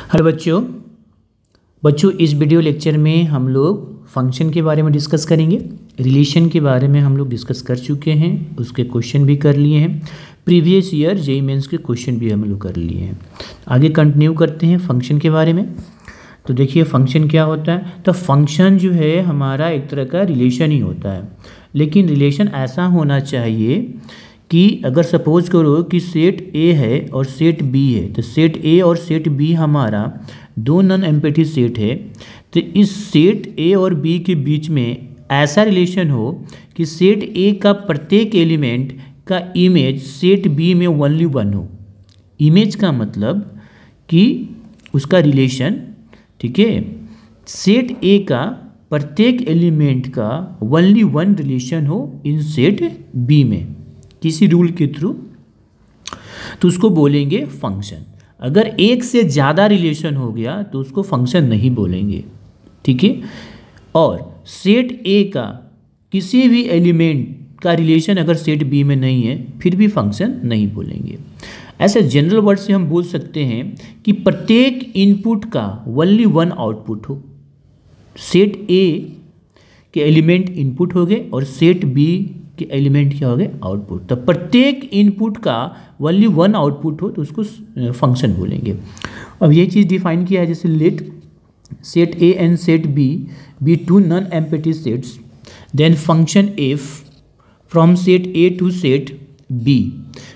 Hello बच्चों इस video lecture में हम लोग फंक्शन के बारे में डिस्कस करेंगे। रिलेशन के बारे में हम लोग डिस्कस कर चुके हैं, उसके क्वेश्चन भी कर लिए हैं। प्रीवियस ईयर जेईई मेंस के क्वेश्चन भी हम लोग कर लिए हैं। आगे कंटिन्यू करते हैं फंक्शन के बारे में। तो देखिए फंक्शन क्या होता है। तो फंक्शन जो है हमारा एक तरह का रिलेशन ही होता है, लेकिन रिलेशन ऐसा होना चाहिए कि अगर सपोज करो कि सेट ए है और सेट बी है, तो सेट ए और सेट बी हमारा दो नॉन एम्पटी सेट है। तो इस सेट ए और बी के बीच में ऐसा रिलेशन हो कि सेट ए का प्रत्येक एलिमेंट का इमेज सेट बी में ओनली वन हो। इमेज का मतलब कि उसका रिलेशन, ठीक है, सेट ए का प्रत्येक एलिमेंट का ओनली वन रिलेशन हो इन सेट बी में किसी रूल के थ्रू, तो उसको बोलेंगे फंक्शन। अगर एक से ज़्यादा रिलेशन हो गया तो उसको फंक्शन नहीं बोलेंगे, ठीक है। और सेट ए का किसी भी एलिमेंट का रिलेशन अगर सेट बी में नहीं है फिर भी फंक्शन नहीं बोलेंगे। ऐसे जनरल वर्ड से हम बोल सकते हैं कि प्रत्येक इनपुट का ओनली वन आउटपुट हो। सेट ए के एलिमेंट इनपुट हो गए और सेट बी के एलिमेंट क्या हो गए, आउटपुट। तो प्रत्येक इनपुट का ओनली वन आउटपुट हो तो उसको फंक्शन बोलेंगे। अब ये चीज़ डिफाइन किया है, जैसे let set A and set B be two non empty sets, then function f from set A to set B.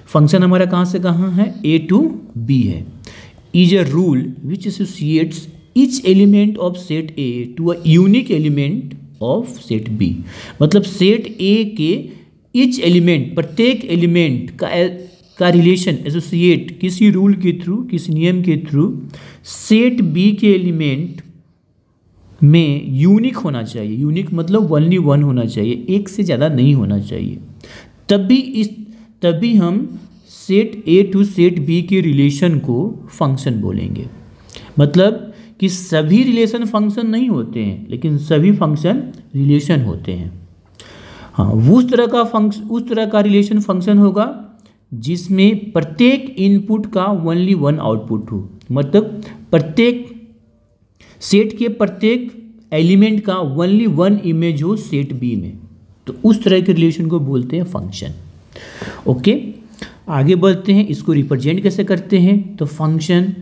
Function हमारा कहाँ से कहाँ है, ए टू बी है। Is a rule which associates each element of set A to a unique element of set B. मतलब set A के each element, प्रत्येक element का रिलेशन एसोसिएट किसी रूल के थ्रू, किसी नियम के थ्रू सेट बी के एलिमेंट में यूनिक होना चाहिए। यूनिक मतलब ओनली वन होना चाहिए, एक से ज़्यादा नहीं होना चाहिए। तभी हम set A to set B के रिलेशन को फंक्शन बोलेंगे। मतलब कि सभी रिलेशन फंक्शन नहीं होते हैं, लेकिन सभी फंक्शन रिलेशन होते हैं। हाँ, उस तरह का रिलेशन फंक्शन होगा जिसमें प्रत्येक इनपुट का ओनली वन आउटपुट हो। मतलब प्रत्येक सेट के प्रत्येक एलिमेंट का ओनली वन इमेज हो सेट बी में, तो उस तरह के रिलेशन को बोलते हैं फंक्शन। ओके, आगे बढ़ते हैं। इसको रिप्रेजेंट कैसे करते हैं, तो function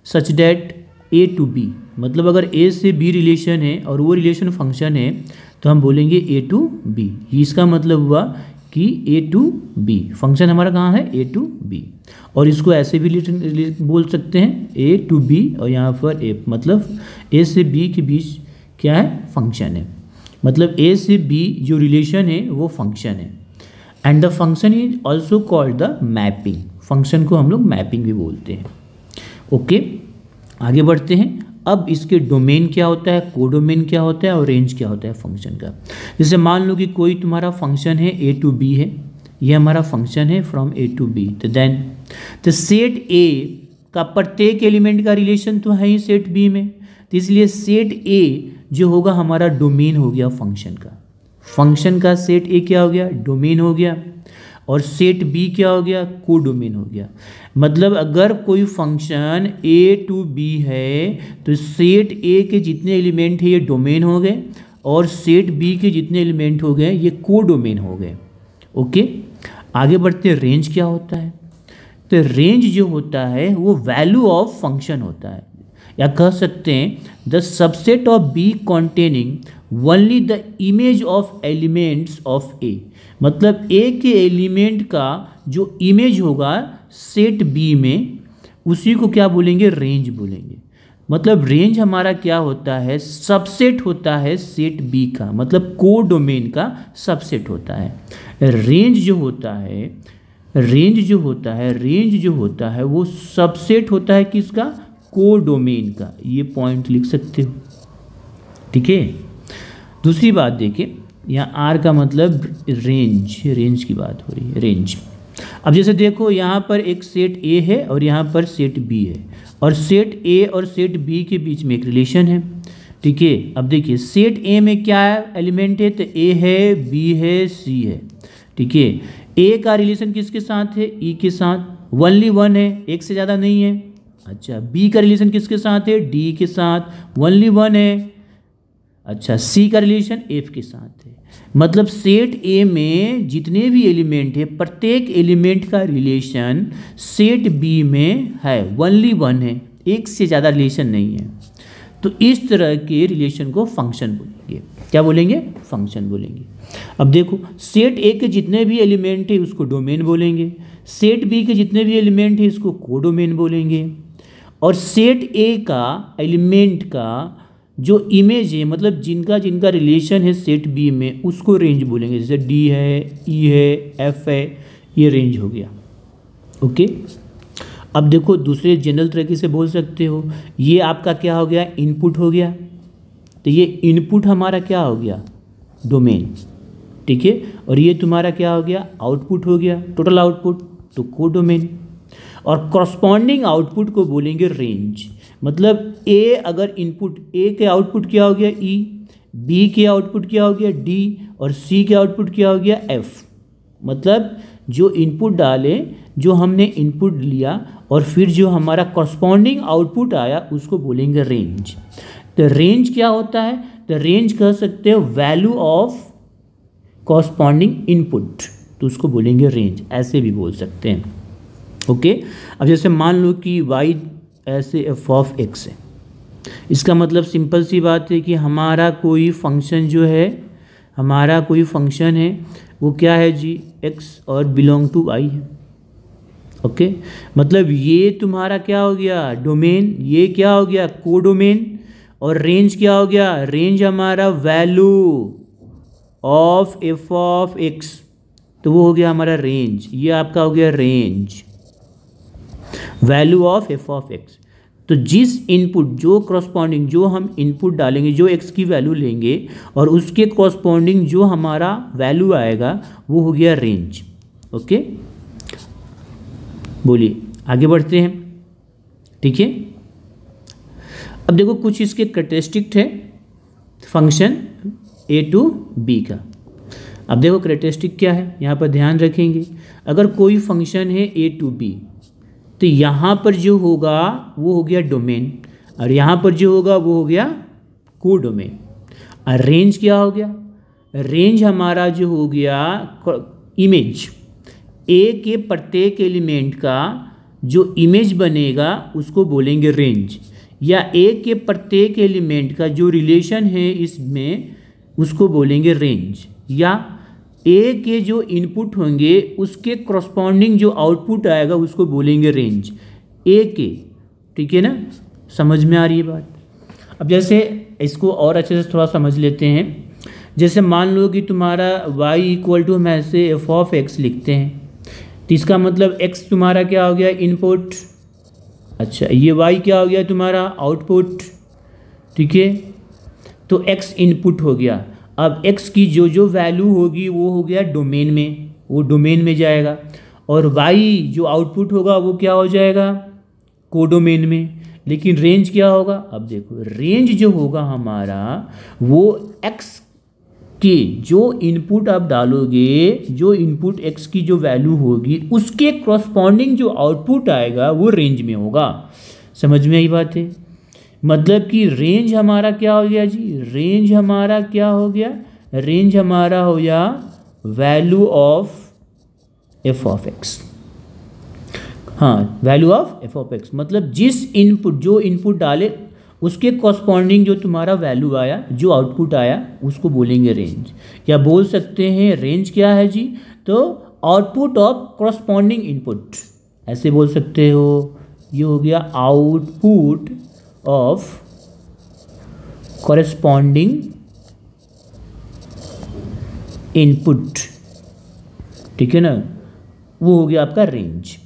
such that A to B, मतलब अगर ए से बी रिलेशन है और वो रिलेशन फंक्शन है तो हम बोलेंगे ए टू बी। इसका मतलब हुआ कि ए टू बी फंक्शन हमारा कहाँ है, ए टू बी। और इसको ऐसे भी बोल सकते हैं ए टू बी, और यहाँ पर ए मतलब ए से बी के बीच क्या है, फंक्शन है। मतलब ए से बी जो रिलेशन है वो फंक्शन है। And the function is also called the mapping. Function को हम लोग मैपिंग भी बोलते हैं। ओके, आगे बढ़ते हैं। अब इसके डोमेन क्या होता है, कोडोमेन क्या होता है और रेंज क्या होता है फंक्शन का। जैसे मान लो कि कोई तुम्हारा फंक्शन है ए टू बी है, ये हमारा फंक्शन है फ्रॉम ए टू बी। तो देन तो सेट ए का प्रत्येक एलिमेंट का रिलेशन तो है ही सेट बी में, तो इसलिए सेट ए जो होगा हमारा डोमेन हो गया फंक्शन का। फंक्शन का सेट ए क्या हो गया, डोमेन हो गया, और सेट बी क्या हो गया, कोडोमेन हो गया। मतलब अगर कोई फंक्शन ए टू बी है तो सेट ए के जितने एलिमेंट है ये डोमेन हो गए, और सेट बी के जितने एलिमेंट हो गए ये कोडोमेन हो गए। ओके, आगे बढ़ते। रेंज क्या होता है, तो रेंज जो होता है वो वैल्यू ऑफ फंक्शन होता है, या कह सकते हैं the subset of B containing only the image of elements of A. मतलब ए के एलिमेंट का जो इमेज होगा सेट बी में उसी को क्या बोलेंगे, रेंज बोलेंगे। मतलब रेंज हमारा क्या होता है, सबसेट होता है सेट बी का, मतलब कोडोमेन का सबसेट होता है। रेंज जो होता है वो सबसेट होता है किसका, कोडोमेन का। ये पॉइंट लिख सकते हो, ठीक है। दूसरी बात देखिए, यहाँ आर का मतलब रेंज की बात हो रही है, रेंज। अब जैसे देखो यहाँ पर एक सेट ए है और यहाँ पर सेट बी है, और सेट ए और सेट बी के बीच में एक रिलेशन है, ठीक है। अब देखिए सेट ए में क्या एलिमेंट है, तो ए है, बी है, सी है, ठीक है। ए का रिलेशन किसके साथ है, ई के साथ, ओनली वन है, एक से ज़्यादा नहीं है, अच्छा बी का रिलेशन किसके साथ है, डी के साथ, ओनली वन है। अच्छा सी का रिलेशन एफ के साथ है। मतलब सेट ए में जितने भी एलिमेंट है प्रत्येक एलिमेंट का रिलेशन सेट बी में है, ओनली वन है, एक से ज़्यादा रिलेशन नहीं है। तो इस तरह के रिलेशन को फंक्शन बोलेंगे। क्या बोलेंगे, फंक्शन बोलेंगे। अब देखो सेट ए के जितने भी एलिमेंट है उसको डोमेन बोलेंगे, सेट बी के जितने भी एलिमेंट है इसको कोडोमेन बोलेंगे, और सेट ए का एलिमेंट का जो इमेज है मतलब जिनका जिनका रिलेशन है सेट बी में उसको रेंज बोलेंगे। जैसे डी है, ई है, एफ है, ये रेंज हो गया। ओके। अब देखो दूसरे जनरल तरीके से बोल सकते हो, ये आपका क्या हो गया, इनपुट हो गया, तो ये इनपुट हमारा क्या हो गया, डोमेन, ठीक है। और ये तुम्हारा क्या हो गया, आउटपुट हो गया, टोटल आउटपुट, तो कोडोमेन। और कॉरस्पॉन्डिंग आउटपुट को बोलेंगे रेंज। मतलब ए अगर इनपुट, ए के आउटपुट क्या हो गया ई, बी के आउटपुट क्या हो गया डी, और सी के आउटपुट क्या हो गया एफ। मतलब जो इनपुट डाले, जो हमने इनपुट लिया और फिर जो हमारा कॉरस्पॉन्डिंग आउटपुट आया उसको बोलेंगे रेंज। तो रेंज क्या होता है, तो रेंज कह सकते हो वैल्यू ऑफ कॉरस्पॉन्डिंग इनपुट, तो उसको बोलेंगे रेंज, ऐसे भी बोल सकते हैं। ओके। अब जैसे मान लो कि y ऐसे एफ ऑफ एक्स है, इसका मतलब सिंपल सी बात है कि हमारा कोई फंक्शन जो है, हमारा कोई फंक्शन है वो क्या है जी, x और बिलोंग टू y है। ओके। मतलब ये तुम्हारा क्या हो गया, डोमेन, ये क्या हो गया, कोडोमेन, और रेंज क्या हो गया, रेंज हमारा value of F of x, तो वो हो गया हमारा रेंज। ये आपका हो गया range, value of F of x. तो जिस इनपुट, जो कॉरस्पॉन्डिंग, जो हम इनपुट डालेंगे, जो एक्स की वैल्यू लेंगे और उसके कॉरस्पॉन्डिंग जो हमारा वैल्यू आएगा वो हो गया रेंज। ओके, बोलिए आगे बढ़ते हैं। ठीक है। अब देखो कुछ इसके कैरेक्टरिस्टिक है फंक्शन ए टू बी का। अब देखो कैरेक्टरिस्टिक क्या है, यहाँ पर ध्यान रखेंगे। अगर कोई फंक्शन है ए टू बी, तो यहाँ पर जो होगा वो हो गया डोमेन, और यहाँ पर जो होगा वो हो गया कोडोमेन। और रेंज क्या हो गया, रेंज हमारा जो हो गया इमेज, ए के प्रत्येक एलिमेंट का जो इमेज बनेगा उसको बोलेंगे रेंज, या ए के प्रत्येक एलिमेंट का जो रिलेशन है इसमें उसको बोलेंगे रेंज, या ए के जो इनपुट होंगे उसके कॉरस्पॉन्डिंग जो आउटपुट आएगा उसको बोलेंगे रेंज ए के। ठीक है ना, समझ में आ रही है बात। अब जैसे इसको और अच्छे से थोड़ा समझ लेते हैं। जैसे मान लो कि तुम्हारा y इक्वल टू हम ऐसे एफ ऑफ एक्स लिखते हैं, तो इसका मतलब x तुम्हारा क्या हो गया, इनपुट। अच्छा, ये y क्या हो गया तुम्हारा, आउटपुट। ठीक है, तो x इनपुट हो गया। अब x की जो जो वैल्यू होगी वो हो गया डोमेन में, वो डोमेन में जाएगा, और y जो आउटपुट होगा वो क्या हो जाएगा, कोडोमेन में। लेकिन रेंज क्या होगा, अब देखो रेंज जो होगा हमारा वो x के जो इनपुट आप डालोगे, जो इनपुट x की जो वैल्यू होगी उसके कॉरस्पॉन्डिंग जो आउटपुट आएगा वो रेंज में होगा। समझ में आई बात है। मतलब कि रेंज हमारा क्या हो गया जी, रेंज हमारा क्या हो गया, रेंज हमारा हो गया value of F of X. हाँ, value of F of X मतलब जिस इनपुट, जो इनपुट डाले उसके कॉरस्पॉन्डिंग जो तुम्हारा वैल्यू आया, जो आउटपुट आया उसको बोलेंगे रेंज। या बोल सकते हैं रेंज क्या है जी, तो आउटपुट ऑफ कॉरस्पॉन्डिंग इनपुट, ऐसे बोल सकते हो। ये हो गया आउटपुट ऑफ कॉरस्पॉन्डिंग इनपुट। ठीक है ना, वो हो गया आपका रेंज।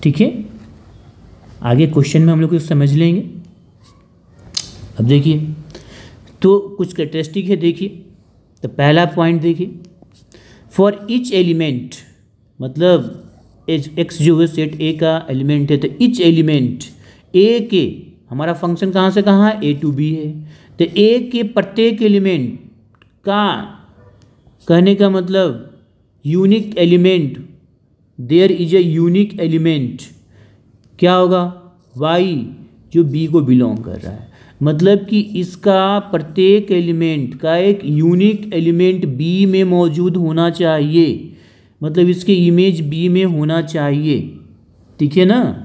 ठीक है, आगे क्वेश्चन में हम लोग कुछ समझ लेंगे। अब देखिए, तो कुछ कैरेक्टरिस्टिक है। देखिए, तो पहला पॉइंट देखिए, फॉर ईच एलिमेंट, मतलब एक्स जो है सेट ए का एलिमेंट है, तो ईच एलिमेंट ए के, हमारा फंक्शन कहाँ से कहाँ है, ए टू बी है, तो ए के प्रत्येक एलिमेंट का, कहने का मतलब unique element, there is a unique element, क्या होगा, y जो b को बिलोंग कर रहा है, मतलब कि इसका प्रत्येक एलिमेंट का एक यूनिक एलिमेंट b में मौजूद होना चाहिए, मतलब इसके इमेज b में होना चाहिए, ठीक है ना।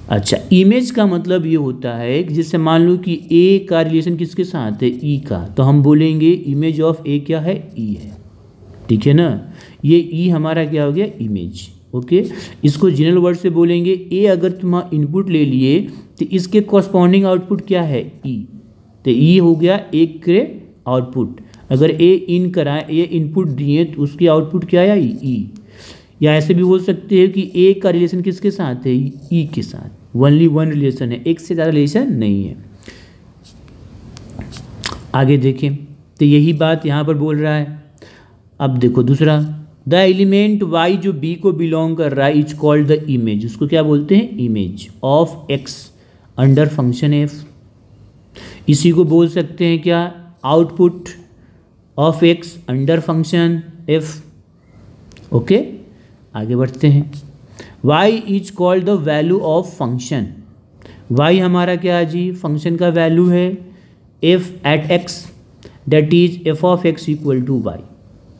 अच्छा, इमेज का मतलब ये होता है कि जैसे मान लो कि a का रिलेशन किसके साथ है, e का, तो हम बोलेंगे इमेज ऑफ a क्या है, e है, ठीक है ना। ये e हमारा क्या हो गया, इमेज, ओके। इसको जनरल वर्ड से बोलेंगे a अगर तुम इनपुट ले लिए तो इसके कॉरस्पॉन्डिंग आउटपुट क्या है, e, तो e हो गया एक के आउटपुट। अगर a इन कराए, a इनपुट दिए तो उसकी आउटपुट क्या आया, e। या ऐसे भी बोल सकते हैं कि a का रिलेशन किसके साथ है, e के साथ, ओनली वन रिलेशन है, एक से ज़्यादा रिलेशन नहीं है। आगे देखें तो यही बात यहाँ पर बोल रहा है। अब देखो दूसरा, द एलिमेंट y जो b को बिलोंग कर रहा है इज कॉल्ड द इमेज, उसको क्या बोलते हैं, image of x under function f। इसी को बोल सकते हैं क्या, output of x under function f, okay. आगे बढ़ते हैं, y is called the value of function, y हमारा क्या है जी, फंक्शन का वैल्यू है f at x, that is f of x equal to y।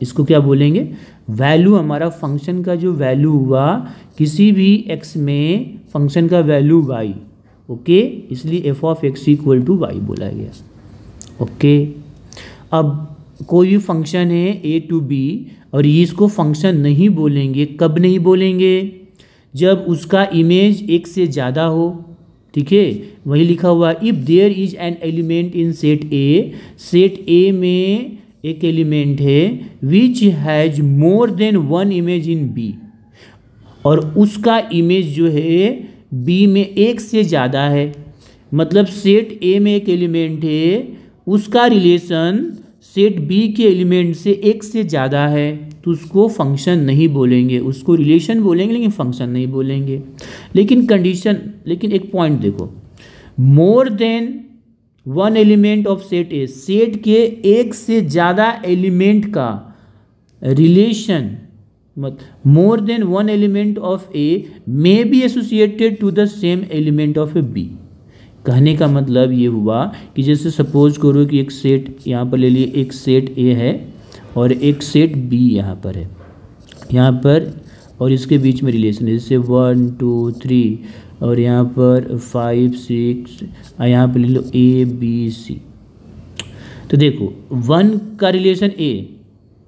इसको क्या बोलेंगे, वैल्यू हमारा फंक्शन का जो वैल्यू हुआ किसी भी x में फंक्शन का वैल्यू y, ओके, इसलिए f of x equal to y बोला गया, ओके। अब कोई भी फंक्शन है a टू b और ये इसको फंक्शन नहीं बोलेंगे, कब नहीं बोलेंगे, जब उसका इमेज एक से ज़्यादा हो, ठीक है। वही लिखा हुआ, if there is an element in set A, set A में एक एलिमेंट है which has more than one image in B, और उसका इमेज जो है बी में एक से ज़्यादा है, मतलब सेट ए में एक एलिमेंट है उसका रिलेशन सेट बी के एलिमेंट से एक से ज़्यादा है, तो उसको फंक्शन नहीं बोलेंगे, उसको रिलेशन बोलेंगे लेकिन फंक्शन नहीं बोलेंगे। लेकिन कंडीशन, लेकिन एक पॉइंट देखो, more than one element of set A, set के एक से ज़्यादा एलिमेंट का रिलेशन, मतलब more than one element of A may be associated to the same element of A B. कहने का मतलब ये हुआ कि जैसे सपोज करो कि एक सेट यहाँ पर ले लिए, एक सेट ए है और एक सेट बी यहाँ पर है, यहाँ पर, और इसके बीच में रिलेशन है, जैसे 1 2 3 और यहाँ पर 5 6, यहाँ पर ले लो ए बी सी। तो देखो 1 का रिलेशन ए,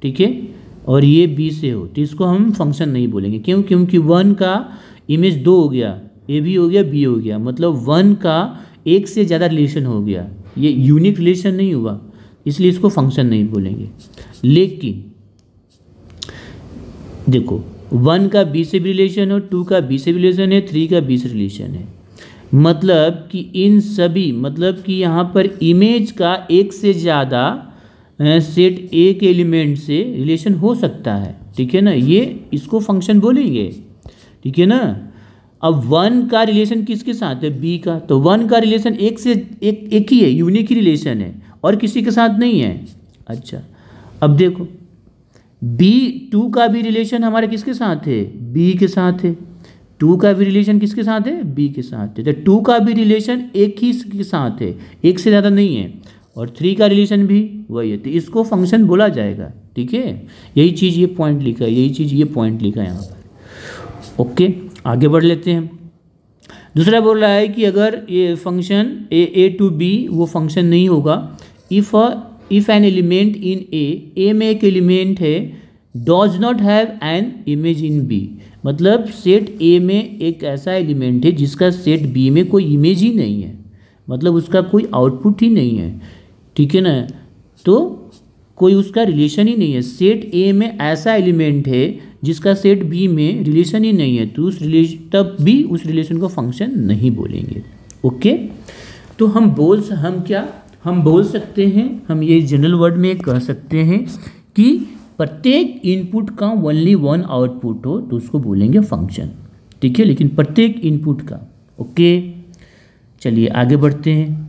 ठीक है, और ये बी से हो, तो इसको हम फंक्शन नहीं बोलेंगे, क्यों, क्योंकि 1 का इमेज 2 हो गया, ए भी हो गया बी हो गया, मतलब 1 का एक से ज़्यादा रिलेशन हो गया, ये यूनिक रिलेशन नहीं हुआ, इसलिए इसको फंक्शन नहीं बोलेंगे। लेकिन देखो 1 का बी से भी रिलेशन हो, 2 का बी से भी रिलेशन है, 3 का बी से रिलेशन है, मतलब कि इन सभी, मतलब कि यहाँ पर इमेज का एक से ज़्यादा सेट ए के एलिमेंट से रिलेशन हो सकता है, ठीक है ना, ये इसको फंक्शन बोलेंगे, ठीक है ना। अब 1 का रिलेशन किसके साथ है, बी का, तो 1 का रिलेशन एक से एक ही है, यूनिक ही रिलेशन है और किसी के साथ नहीं है। अच्छा, अब देखो B2 का भी रिलेशन हमारे किसके साथ है, बी के साथ है, 2 का भी रिलेशन किसके साथ है, बी के साथ है, तो 2 का भी रिलेशन एक ही के साथ है, एक से ज़्यादा नहीं है, और 3 का रिलेशन भी वही है, तो इसको फंक्शन बोला जाएगा, ठीक है। यही चीज़ ये पॉइंट लिखा है, यही चीज़ ये पॉइंट लिखा है यहाँ पर, ओके। आगे बढ़ लेते हैं। दूसरा बोल रहा है कि अगर ये फंक्शन ए टू बी वो फंक्शन नहीं होगा if an element in A में एक एलिमेंट है does not have an image in B, मतलब सेट ए में एक ऐसा एलिमेंट है जिसका सेट बी में कोई इमेज ही नहीं है, मतलब उसका कोई आउटपुट ही नहीं है, ठीक है ना, तो कोई उसका रिलेशन ही नहीं है। सेट ए में ऐसा एलिमेंट है जिसका सेट बी में रिलेशन ही नहीं है, तो उस रिलेशन तब भी उस रिलेशन को फंक्शन नहीं बोलेंगे, ओके। तो हम बोल सकते हैं, हम ये जनरल वर्ड में कह सकते हैं कि प्रत्येक इनपुट का ओनली वन आउटपुट हो तो उसको बोलेंगे फंक्शन, ठीक है, लेकिन प्रत्येक इनपुट का, ओके। चलिए आगे बढ़ते हैं।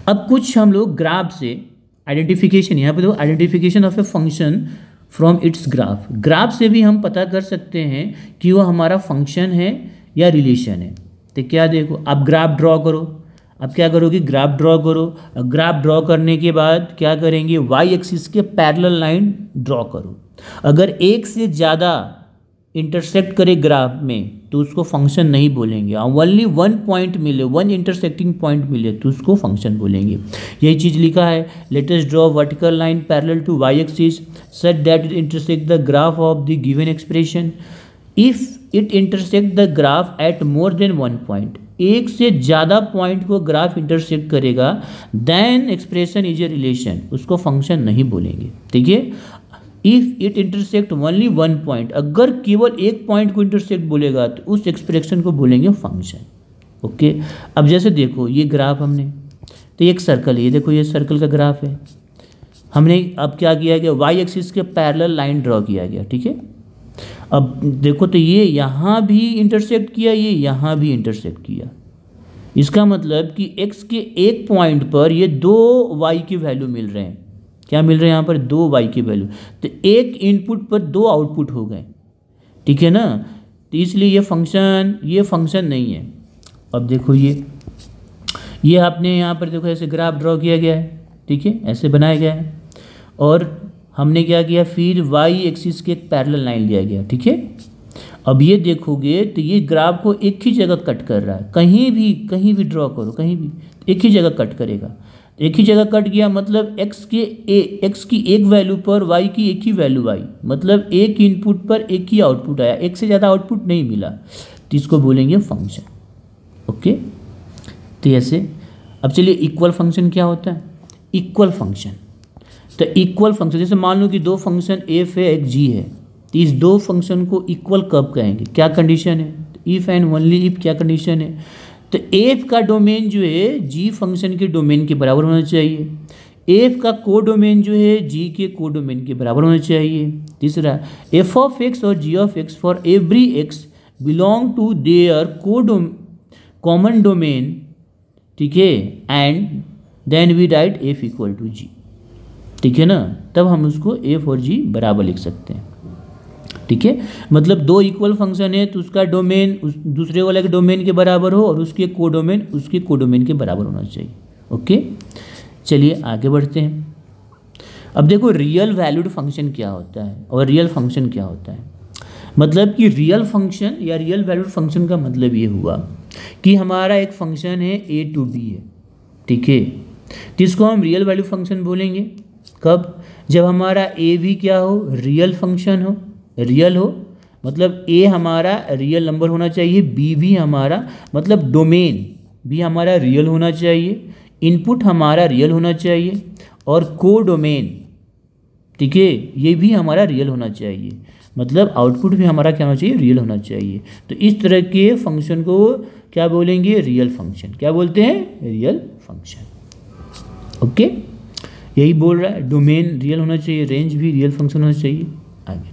अब कुछ हम लोग ग्राफ से आइडेंटिफिकेशन, यहाँ पे देखो identification of a function from its graph, graph से भी हम पता कर सकते हैं कि वो हमारा फंक्शन है या रिलेशन है। तो क्या देखो, आप ग्राफ ड्रॉ करो। अब क्या करोगे, ग्राफ ड्रॉ करो। ग्राफ ड्रॉ करने के बाद क्या करेंगे, वाई एक्सिस के पैरेलल लाइन ड्रॉ करो। अगर एक से ज़्यादा इंटरसेक्ट करे ग्राफ में तो उसको फंक्शन नहीं बोलेंगे। ओनली वन पॉइंट मिले, वन इंटरसेक्टिंग पॉइंट मिले तो उसको फंक्शन बोलेंगे। यही चीज़ लिखा है, let us draw vertical line parallel to Y axis such that it intersect the graph of the given expression if it intersect the graph at more than one point. एक से ज़्यादा पॉइंट को graph intersect करेगा then expression is a relation, उसको function नहीं बोलेंगे। ठीक है, if it intersect only one point, अगर केवल एक पॉइंट को इंटरसेक्ट बोलेगा तो उस एक्सप्रेशन को बोलेंगे फंक्शन। ओके, अब जैसे देखो ये ग्राफ हमने, तो एक सर्कल है, ये देखो ये सर्कल का ग्राफ है। हमने अब क्या किया गया, वाई एक्सिस के पैरेलल लाइन ड्रॉ किया गया। ठीक है, अब देखो तो ये यहाँ भी इंटरसेक्ट किया, ये यहाँ भी इंटरसेक्ट किया। इसका मतलब कि x के एक पॉइंट पर ये दो y की वैल्यू मिल रहे हैं। क्या मिल रहे हैं यहाँ पर, दो y की वैल्यू। तो एक इनपुट पर दो आउटपुट हो गए। ठीक है ना, तो इसलिए ये फंक्शन नहीं है। अब देखो ये आपने यहाँ पर देखो ऐसे ग्राफ ड्रॉ किया गया है। ठीक है, ऐसे बनाया गया है और हमने क्या किया, फिर वाई एक्सिस के एक पैरेलल लाइन लिया गया। ठीक है, अब ये देखोगे तो ये ग्राफ को एक ही जगह कट कर रहा है। कहीं भी ड्रॉ करो, कहीं भी एक ही जगह कट करेगा। एक ही जगह कट गया मतलब एक्स की एक वैल्यू पर वाई की एक ही वैल्यू आई, मतलब एक इनपुट पर एक ही आउटपुट आया, एक से ज़्यादा आउटपुट नहीं मिला, तो इसको बोलेंगे फंक्शन। ओके, तो ऐसे अब चलिए इक्वल फंक्शन क्या होता है। इक्वल फंक्शन, तो इक्वल फंक्शन जैसे मान लो कि दो फंक्शन एफ है एक जी है, तो इस दो फंक्शन को इक्वल कब कहेंगे, क्या कंडीशन है, इफ़ एंड ओनली इफ क्या कंडीशन है। तो एफ का डोमेन जो है जी फंक्शन के डोमेन के बराबर होना चाहिए। एफ का को डोमेन जो है जी के को डोमेन के बराबर होना चाहिए। तीसरा, एफ ऑफ एक्स और G of X for every X belong to their common domain. ठीक है, and then we write F equal to G. ठीक है ना, तब हम उसको एफ और जी बराबर लिख सकते हैं। ठीक है, मतलब दो इक्वल फंक्शन है तो उसका डोमेन उस दूसरे वाले के डोमेन के बराबर हो और उसके कोडोमेन उसके कोडोमेन के बराबर होना चाहिए। ओके, चलिए आगे बढ़ते हैं। अब देखो रियल वैल्यूड फंक्शन क्या होता है और रियल फंक्शन क्या होता है। मतलब कि रियल फंक्शन या रियल वैल्यूड फंक्शन का मतलब ये हुआ कि हमारा एक फंक्शन है ए टू बी है। ठीक है, जिसको हम रियल वैल्यू फंक्शन बोलेंगे कब, जब हमारा ए भी क्या हो, रियल फंक्शन हो, रियल हो, मतलब ए हमारा रियल नंबर होना चाहिए, बी भी हमारा मतलब डोमेन भी हमारा रियल होना चाहिए, इनपुट हमारा रियल होना चाहिए और को डोमेन, ठीक है, ये भी हमारा रियल होना चाहिए, मतलब आउटपुट भी हमारा क्या होना चाहिए, रियल होना चाहिए। तो इस तरह के फंक्शन को क्या बोलेंगे, रियल फंक्शन। क्या बोलते हैं, रियल फंक्शन। ओके, यही बोल रहा है, डोमेन रियल होना चाहिए, रेंज भी रियल फंक्शन होना चाहिए। आगे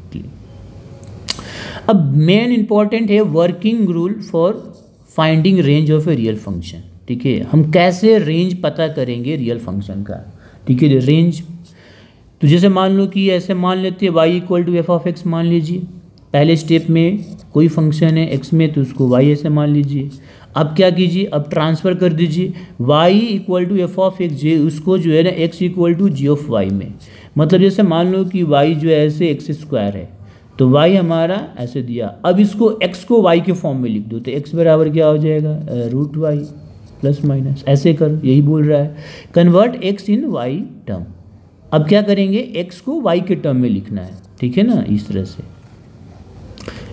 अब मेन इंपॉर्टेंट है working rule for finding range of a real function. ठीक है, हम कैसे रेंज पता करेंगे रियल फंक्शन का। ठीक है, रेंज तो जैसे मान लो कि ऐसे मान लेते हैं y equal to F of X मान लीजिए। पहले स्टेप में कोई फंक्शन है x में तो उसको y ऐसे मान लीजिए। अब क्या कीजिए, अब ट्रांसफ़र कर दीजिए y equal to F of X जे, उसको जो है ना x equal to G of Y में। मतलब जैसे मान लो कि y जो है ऐसे एक्स स्क्वायर है तो y हमारा ऐसे दिया, अब इसको x को y के फॉर्म में लिख दो तो x बराबर क्या हो जाएगा, रूट वाई प्लस माइनस, ऐसे करो, यही बोल रहा है। कन्वर्ट x इन y टर्म। अब क्या करेंगे, x को y के टर्म में लिखना है। ठीक है ना, इस तरह से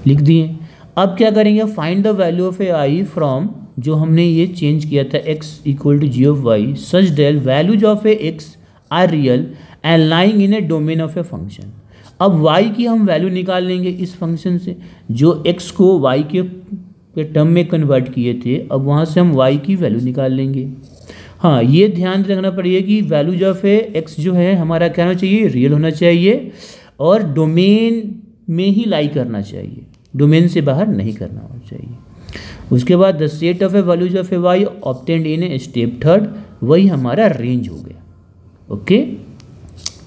लिख दिए। अब क्या करेंगे, find the value of a I from, जो हमने ये चेंज किया था x equal to G of Y such that values of a X are real and lying in a domain of a function. अब y की हम value निकाल लेंगे इस फंक्शन से, जो x को y के टर्म में कन्वर्ट किए थे, अब वहाँ से हम y की वैल्यू निकाल लेंगे। हाँ, ये ध्यान रखना पड़ेगा कि वैल्यूज ऑफ ए एक्स जो है हमारा क्या होना चाहिए, रियल होना चाहिए और डोमेन में ही लाई करना चाहिए, डोमेन से बाहर नहीं करना होना चाहिए। उसके बाद the set of a values of a Y obtained in a step third, वही हमारा रेंज हो गया। ओके,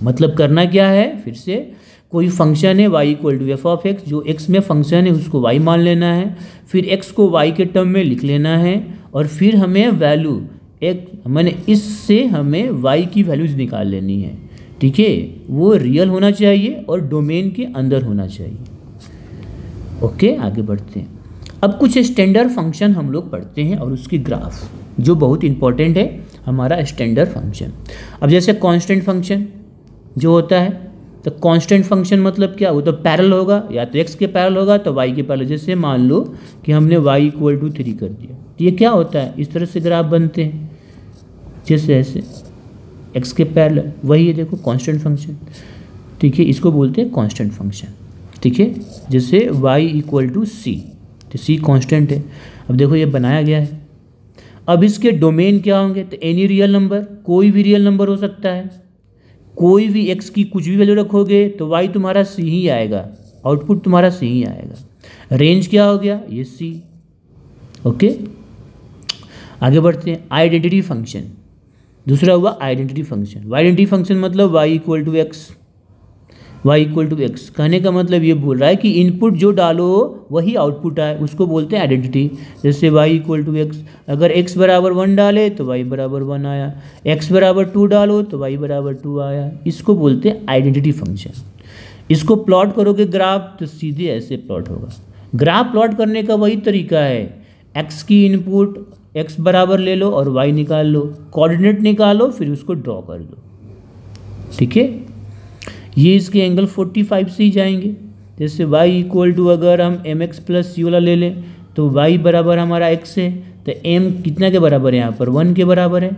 मतलब करना क्या है, फिर से कोई फंक्शन है y equal to F of X, जो x में फंक्शन है उसको y मान लेना है, फिर x को y के टर्म में लिख लेना है, और फिर हमें वैल्यू एक मैंने इससे हमें y की वैल्यूज निकाल लेनी है। ठीक है, वो रियल होना चाहिए और डोमेन के अंदर होना चाहिए। ओके, आगे बढ़ते हैं। अब कुछ स्टैंडर्ड फंक्शन हम लोग पढ़ते हैं और उसकी ग्राफ, जो बहुत इंपॉर्टेंट है हमारा स्टैंडर्ड फंक्शन। अब जैसे कांस्टेंट फंक्शन जो होता है, तो कांस्टेंट फंक्शन मतलब क्या, वो तो पैरेलल होगा, या तो x के पैरेलल होगा तो y के पैरेलल। जैसे मान लो कि हमने y इक्वल टू 3 कर दिया, तो ये क्या होता है, इस तरह से ग्राफ बनते हैं, जैसे ऐसे x के पैरेलल, वही है देखो कांस्टेंट फंक्शन। ठीक है, इसको बोलते हैं कांस्टेंट फंक्शन। ठीक है, जैसे y इक्वल टू c, तो c कांस्टेंट है। अब देखो ये बनाया गया है। अब इसके डोमेन क्या होंगे, तो एनी रियल नंबर, कोई भी रियल नंबर हो सकता है, कोई भी x की कुछ भी वैल्यू रखोगे तो y तुम्हारा c ही आएगा, आउटपुट तुम्हारा c ही आएगा। रेंज क्या हो गया, ये c। ओके, आगे बढ़ते हैं। आइडेंटिटी फंक्शन, दूसरा हुआ आइडेंटिटी फंक्शन। आइडेंटिटी फंक्शन मतलब y equal to X, y equal to X, कहने का मतलब ये बोल रहा है कि इनपुट जो डालो वही आउटपुट आए, उसको बोलते हैं आइडेंटिटी। जैसे y इक्वल टू एक्स, अगर x बराबर 1 डाले तो y बराबर 1 आया, x बराबर 2 डालो तो y बराबर 2 आया, इसको बोलते हैं आइडेंटिटी फंक्शन। इसको प्लॉट करोगे ग्राफ तो सीधे ऐसे प्लॉट होगा। ग्राफ प्लॉट करने का वही तरीका है, x की इनपुट x बराबर ले लो और y निकाल लो, कोऑर्डिनेट निकालो, फिर उसको ड्रॉ कर दो। ठीक है, ये इसके एंगल 45 से ही जाएंगे। जैसे y इक्वल टू, अगर हम mx प्लस c वाला ले लें तो y बराबर हमारा x है, तो m कितना के बराबर है, यहाँ पर 1 के बराबर है।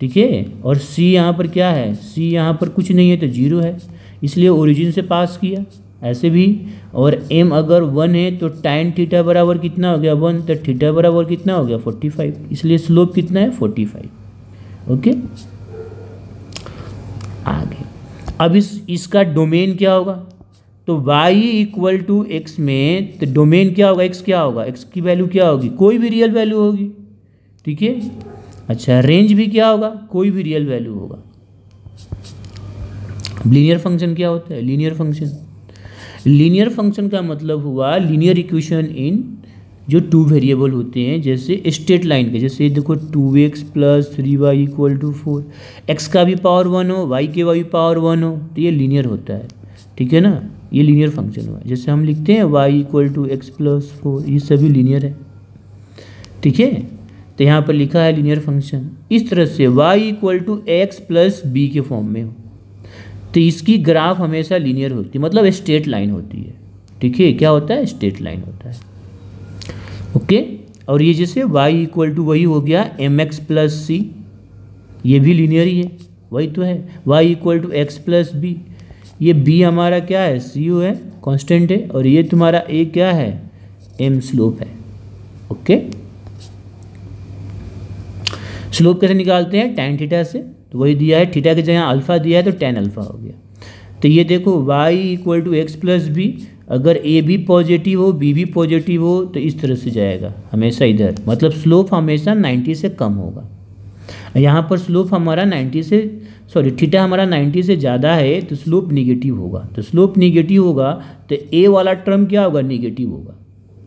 ठीक है, और c यहाँ पर क्या है, c यहाँ पर कुछ नहीं है तो 0 है, इसलिए ओरिजिन से पास किया ऐसे भी। और m अगर 1 है तो tan थीटा बराबर कितना हो गया 1, तो थीटा बराबर कितना हो गया 45, इसलिए स्लोप कितना है 45। ओके, आगे। अब इसका डोमेन क्या होगा, तो y इक्वल टू एक्स में, तो डोमेन क्या होगा, x क्या होगा, x की वैल्यू क्या होगी, कोई भी रियल वैल्यू होगी। ठीक है, अच्छा, रेंज भी क्या होगा, कोई भी रियल वैल्यू होगा। लीनियर फंक्शन क्या होता है, लीनियर फंक्शन, लीनियर फंक्शन का मतलब हुआ लीनियर इक्वेशन इन जो 2 वेरिएबल होते हैं, जैसे स्ट्रेट लाइन के, जैसे देखो 2x plus 3y equal to 4, x का भी पावर 1 हो, y के भी पावर 1 हो, तो ये लीनियर होता है। ठीक है ना, ये लीनियर फंक्शन हुआ। जैसे हम लिखते हैं y equal to X plus 4, ये सभी लीनियर है। ठीक है, तो यहाँ पर लिखा है लीनियर फंक्शन। इस तरह से y equal to X plus B के फॉर्म में हो, तो इसकी ग्राफ हमेशा लीनियर होती है, मतलब स्ट्रेट लाइन होती है। ठीक है, क्या होता है, स्ट्रेट लाइन होता है। ओके, और ये जैसे y इक्वल टू वही हो गया mx प्लस सी, ये भी लीनियर ही है, वही तो है। y equal to X plus B, ये b हमारा क्या है, सी है, कांस्टेंट है, और ये तुम्हारा a क्या है, m स्लोप है। ओके, स्लोप कैसे निकालते हैं, tan थीटा से, तो वही दिया है, थीटा की जगह अल्फा दिया है तो tan अल्फा हो गया। तो ये देखो y equal to X plus B, अगर a भी पॉजिटिव हो b भी पॉजिटिव हो तो इस तरह से जाएगा हमेशा इधर, मतलब स्लोप हमेशा 90 से कम होगा। यहाँ पर स्लोप हमारा 90 से, सॉरी थीटा हमारा 90 से ज़्यादा है तो स्लोप निगेटिव होगा। तो स्लोप निगेटिव होगा तो a वाला टर्म क्या होगा, निगेटिव होगा।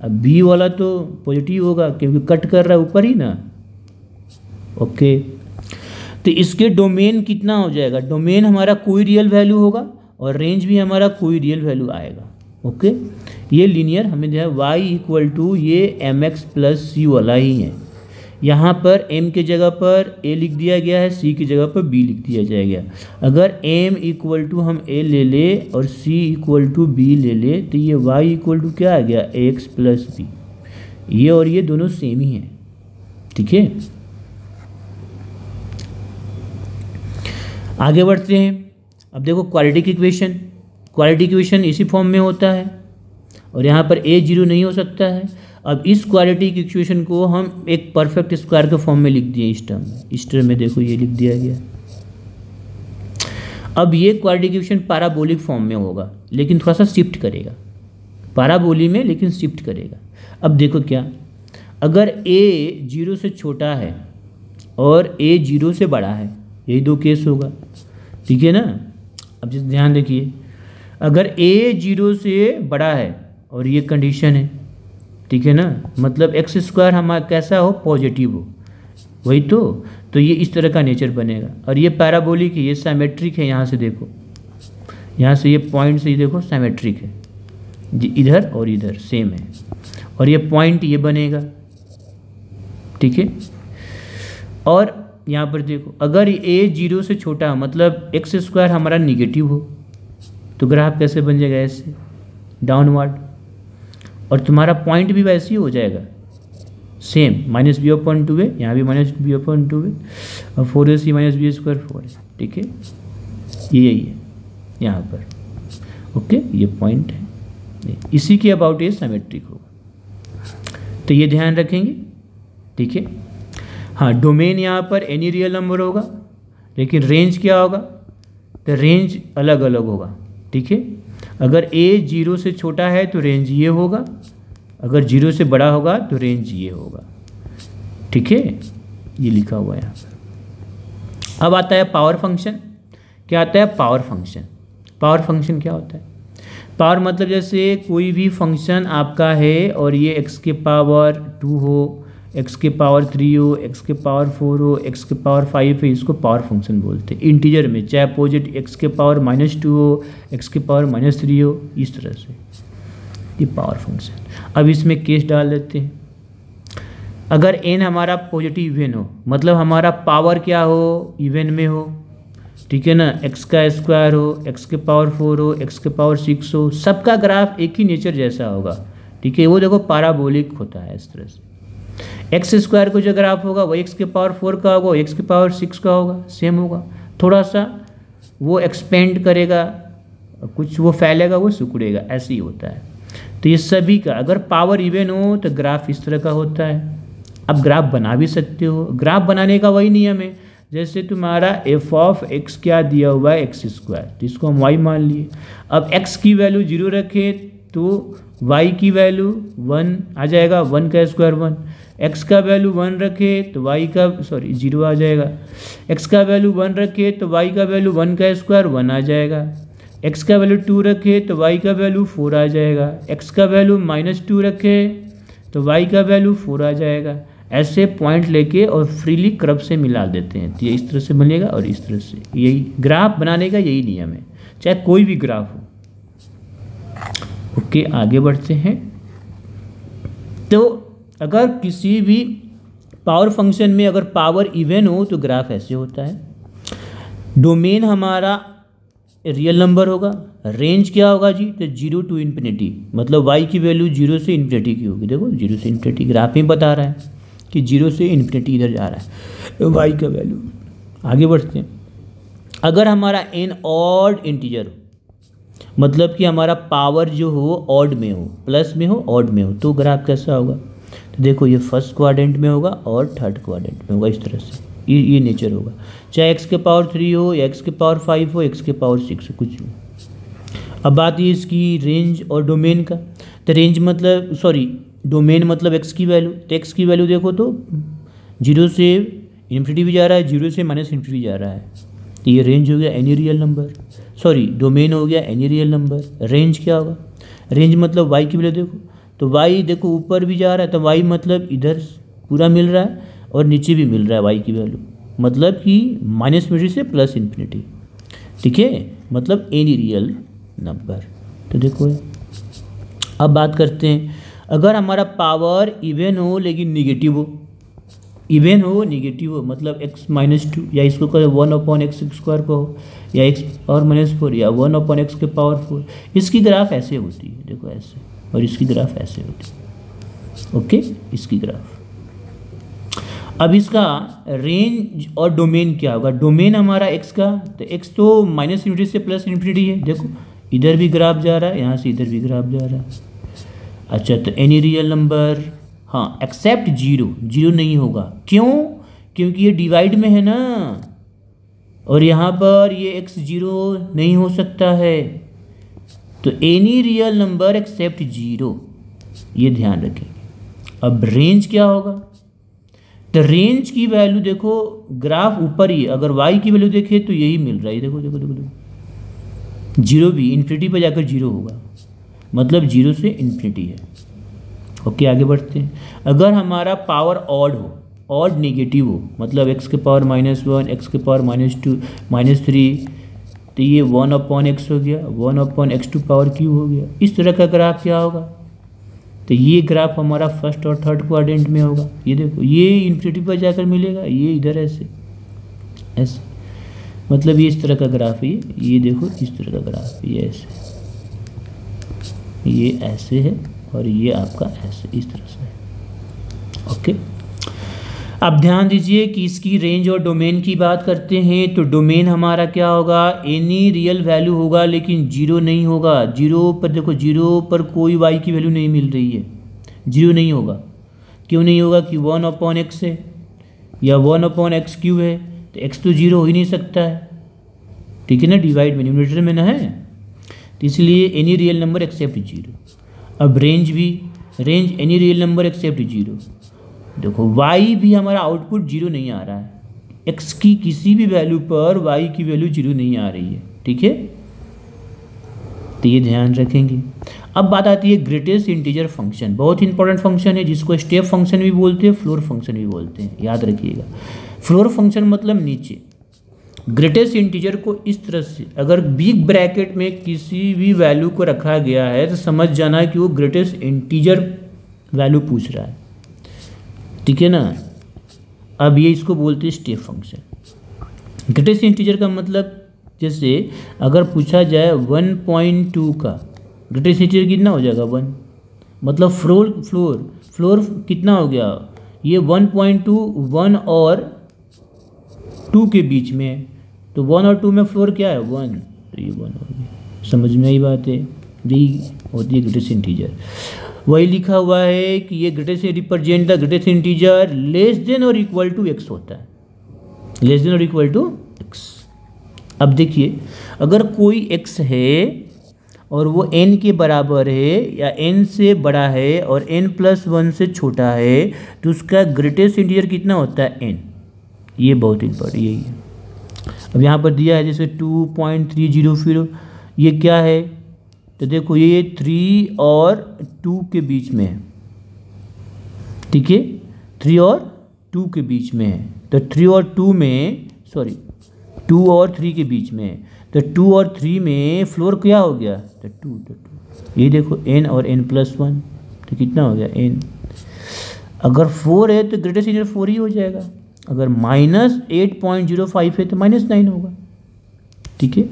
अब b वाला तो पॉजिटिव होगा क्योंकि कट कर रहा है ऊपर ही ना। ओके, तो इसके डोमेन कितना हो जाएगा, डोमेन हमारा कोई रियल वैल्यू होगा और रेंज भी हमारा कोई रियल वैल्यू आएगा। ओके, ये लीनियर हमें जो है y इक्वल टू ये mx प्लस सी वाला ही है। यहाँ पर m के जगह पर a लिख दिया गया है, c की जगह पर b लिख दिया जाएगा। अगर m इक्वल टू हम a ले ले और c इक्वल टू b ले ले तो ये y इक्वल टू क्या आ गया, ax प्लस बी। ये और ये दोनों सेम ही हैं। ठीक है, आगे बढ़ते हैं। अब देखो क्वाड्रेटिक इक्वेशन, क्वाड्रेटिक इक्वेशन इसी फॉर्म में होता है और यहाँ पर a 0 नहीं हो सकता है। अब इस क्वाड्रेटिक इक्वेशन को हम एक परफेक्ट स्क्वायर के फॉर्म में लिख दिए इस टर्म में, इस टर्म में देखो ये लिख दिया गया। अब ये क्वाड्रेटिक इक्वेशन पैराबोलिक फॉर्म में होगा लेकिन थोड़ा सा शिफ्ट करेगा, पैराबोली में लेकिन शिफ्ट करेगा। अब देखो क्या, अगर a 0 से छोटा है और a 0 से बड़ा है, यही दो केस होगा। ठीक है ना, अब जैसे ध्यान देखिए, अगर ए 0 से बड़ा है और ये कंडीशन है, ठीक है ना, मतलब एक्स स्क्वायर हमारा कैसा हो, पॉजिटिव हो, वही तो ये इस तरह का नेचर बनेगा। और ये पैराबोलिक है, ये सिमेट्रिक है, यहाँ से देखो, यहाँ से ये पॉइंट से ये देखो सिमेट्रिक है, इधर और इधर सेम है, और ये पॉइंट ये बनेगा, ठीक है। और यहाँ पर देखो अगर ए 0 से छोटा मतलब एक्स स्क्वायर हमारा निगेटिव हो तो ग्राफ कैसे बन जाएगा, ऐसे डाउनवर्ड, और तुम्हारा पॉइंट भी वैसे ही हो जाएगा सेम, -b/2 है, यहाँ भी -b/2 है, और 4ac - b² 4 है, ठीक है, ये यही है यहाँ पर, ओके, ये पॉइंट है, इसी के अबाउट ये सिमेट्रिक होगा, तो ये ध्यान रखेंगे, ठीक है। हाँ, डोमेन यहाँ पर एनी रियल नंबर होगा, लेकिन रेंज क्या होगा, तो रेंज अलग अलग होगा, ठीक है। अगर a 0 से छोटा है तो रेंज ये होगा, अगर 0 से बड़ा होगा तो रेंज ये होगा, ठीक है, ये लिखा हुआ है यहाँ पर। अब आता है पावर फंक्शन। क्या आता है, पावर फंक्शन। पावर फंक्शन क्या होता है, पावर मतलब जैसे कोई भी फंक्शन आपका है और ये x के पावर 2 हो, x के पावर 3 हो, x के पावर 4 हो, x के पावर 5 है, इसको पावर फंक्शन बोलते हैं। इंटीजर में चाहे अपोजिट x के पावर -2 हो, x के पावर -3 हो, इस तरह से ये पावर फंक्शन। अब इसमें केस डाल देते हैं, अगर n हमारा पॉजिटिव इवन हो, मतलब हमारा पावर क्या हो, इवन में हो, ठीक है ना, x का स्क्वायर हो, x के पावर 4 हो, x के पावर 6 हो, सबका ग्राफ एक ही नेचर जैसा होगा, ठीक है, वो देखो पैराबोलिक होता है इस तरह से। एक्स स्क्वायर को जो ग्राफ होगा वो x के पावर 4 का होगा, x के पावर 6 का होगा, सेम होगा, थोड़ा सा वो एक्सपेंड करेगा, कुछ वो फैलेगा, वो सिकुड़ेगा, ऐसे ही होता है। तो ये सभी का अगर पावर इवन हो तो ग्राफ इस तरह का होता है। अब ग्राफ बना भी सकते हो, ग्राफ बनाने का वही नियम है, जैसे तुम्हारा f(x) क्या दिया हुआ है, x स्क्वायर, तो इसको हम y मान लिए। अब x की वैल्यू 0 रखें तो y की वैल्यू 1 आ जाएगा, 1 का स्क्वायर 1, x का वैल्यू 1 रखे तो y का 0 आ जाएगा, x का वैल्यू 1 रखे तो y का वैल्यू 1 का स्क्वायर 1 आ जाएगा, x का वैल्यू 2 रखे तो y का वैल्यू 4 आ जाएगा, x का वैल्यू -2 रखे तो y का वैल्यू 4 आ जाएगा। ऐसे पॉइंट लेके और फ्रीली कर्व से मिला देते हैं, तो ये इस तरह से बनेगा और इस तरह से। यही ग्राफ बनाने का यही नियम है, चाहे कोई भी ग्राफ हो। ओके, आगे बढ़ते हैं। तो अगर किसी भी पावर फंक्शन में अगर पावर इवन हो तो ग्राफ ऐसे होता है। डोमेन हमारा रियल नंबर होगा, रेंज क्या होगा जी, तो 0 to ∞, मतलब y की वैल्यू 0 से ∞ की होगी। देखो 0 से ∞, ग्राफ में बता रहा है कि 0 से ∞ इधर जा रहा है y का वैल्यू। आगे बढ़ते हैं। अगर हमारा n ऑड इंटीजर हो, मतलब कि हमारा पावर जो हो ऑड में हो, प्लस में हो, ऑड में हो, तो ग्राफ कैसा होगा, तो देखो ये फर्स्ट क्वाड्रेंट में होगा और थर्ड क्वाड्रेंट में होगा, इस तरह से ये नेचर होगा। चाहे x के पावर 3 हो या x के पावर 5 हो, x के पावर 6 हो, कुछ भी। अब बात ये इसकी रेंज और डोमेन का। तो रेंज मतलब डोमेन मतलब x की वैल्यू, तो x की वैल्यू देखो तो 0 से ∞ भी जा रहा है, 0 से -∞ भी जा रहा है, तो ये रेंज हो गया एनी रियल नंबर, डोमेन हो गया एनी रियल नंबर। रेंज क्या होगा, रेंज मतलब y की वैल्यू देखो तो y देखो ऊपर भी जा रहा है, तो y मतलब इधर पूरा मिल रहा है और नीचे भी मिल रहा है y की वैल्यू, मतलब कि -∞ से +∞, ठीक है, मतलब एनी रियल नंबर। तो देखो अब बात करते हैं, अगर हमारा पावर इवन हो लेकिन निगेटिव हो, इवन हो निगेटिव हो, मतलब x -2 या इसको कहो 1/x² को हो, या x और -4 या 1/x के पावर 4, इसकी ग्राफ ऐसे होती है, देखो ऐसे, और इसकी ग्राफ ऐसे होती है। ओके, इसकी ग्राफ। अब इसका रेंज और डोमेन क्या होगा, डोमेन हमारा x का, तो x तो -∞ से +∞ है, देखो इधर भी ग्राफ जा रहा है, यहाँ से इधर भी ग्राफ जा रहा है। अच्छा, तो एनी रियल नंबर, हाँ, एक्सेप्ट 0 नहीं होगा, क्यों, क्योंकि ये डिवाइड में है ना, और यहाँ पर ये x 0 नहीं हो सकता है, तो एनी रियल नंबर एक्सेप्ट 0, ये ध्यान रखेंगे। अब रेंज क्या होगा, तो रेंज की वैल्यू देखो ग्राफ ऊपर ही, अगर y की वैल्यू देखें तो यही मिल रहा है, देखो देखो देखो देखो, जीरो भी इन्फिनिटी पर जाकर जीरो होगा, मतलब जीरो से इन्फिनिटी है। ओके, आगे बढ़ते हैं। अगर हमारा पावर ऑड हो, ऑड नेगेटिव हो, मतलब एक्स के पावर -1, एक्स के पावर -2, -3, तो ये 1/x हो गया, 1/x² पावर क्यूब हो गया। इस तरह का ग्राफ क्या होगा, तो ये ग्राफ हमारा फर्स्ट और थर्ड क्वाड्रेंट में होगा। ये देखो, ये इन्फिनिटी पर जाकर मिलेगा, ये इधर ऐसे ऐसे, मतलब ये इस तरह का ग्राफ है। ये देखो इस तरह का ग्राफ, ये ऐसे, ये ऐसे है और ये आपका ऐसे इस तरह से है। ओके, अब ध्यान दीजिए कि इसकी रेंज और डोमेन की बात करते हैं। तो डोमेन हमारा क्या होगा, एनी रियल वैल्यू होगा लेकिन जीरो नहीं होगा। जीरो पर देखो, जीरो पर कोई वाई की वैल्यू नहीं मिल रही है, जीरो नहीं होगा। क्यों नहीं होगा कि 1/x है या 1/x³ है, तो x तो जीरो हो ही नहीं सकता है, ठीक है ना, डिवाइड में न्यूमरेटर में ना है, तो इसलिए any real number except zero. अब रेंज भी, range any real number except zero. देखो y भी हमारा आउटपुट जीरो नहीं आ रहा है, x की किसी भी वैल्यू पर y की वैल्यू जीरो नहीं आ रही है, ठीक है, तो ये ध्यान रखेंगे। अब बात आती है ग्रेटेस्ट इंटीजर फंक्शन, बहुत इंपॉर्टेंट फंक्शन है जिसको स्टेप फंक्शन भी बोलते हैं, फ्लोर फंक्शन भी बोलते हैं, याद रखिएगा। फ्लोर फंक्शन मतलब नीचे, ग्रेटेस्ट इंटीजर को इस तरह से, अगर बिग ब्रैकेट में किसी भी वैल्यू को रखा गया है तो समझ जाना कि वो ग्रेटेस्ट इंटीजर वैल्यू पूछ रहा है, ठीक है ना। अब ये इसको बोलते हैं स्टेप फंक्शन। ग्रेटेस्ट इंटीजर का मतलब, जैसे अगर पूछा जाए 1.2 का ग्रेटेस्ट इंटीजर कितना हो जाएगा 1, मतलब फ्लोर कितना हो गया, ये 1.2 1 और 2 के बीच में, तो 1 और 2 में फ्लोर क्या है 1, तो ये 1 हो गया। समझ में आई बात है, यही होती है ग्रेटेस्ट इंटीजर। वही लिखा हुआ है कि ये greatest represent the greatest integer less than और इक्वल टू x होता है, लेस देन और इक्वल टू x। अब देखिए, अगर कोई x है और वो n के बराबर है या n से बड़ा है और n+1 से छोटा है, तो उसका ग्रेटेस्ट इंटीजर कितना होता है n। ये बहुत इंपॉर्टेंट यही है। अब यहाँ पर दिया है जैसे 2.30, फिर ये क्या है, तो देखो ये 3 और 2 के बीच में है, ठीक है, 3 और 2 के बीच में है, तो 3 और 2 में, सॉरी 2 और 3 के बीच में है, तो 2 और 3 में फ्लोर क्या हो गया, तो 2। ये देखो n और n+1, तो कितना हो गया n। अगर 4 है तो ग्रेटेस्ट इंटीजर 4 ही हो जाएगा, अगर -8.05 है तो -9 होगा, ठीक है।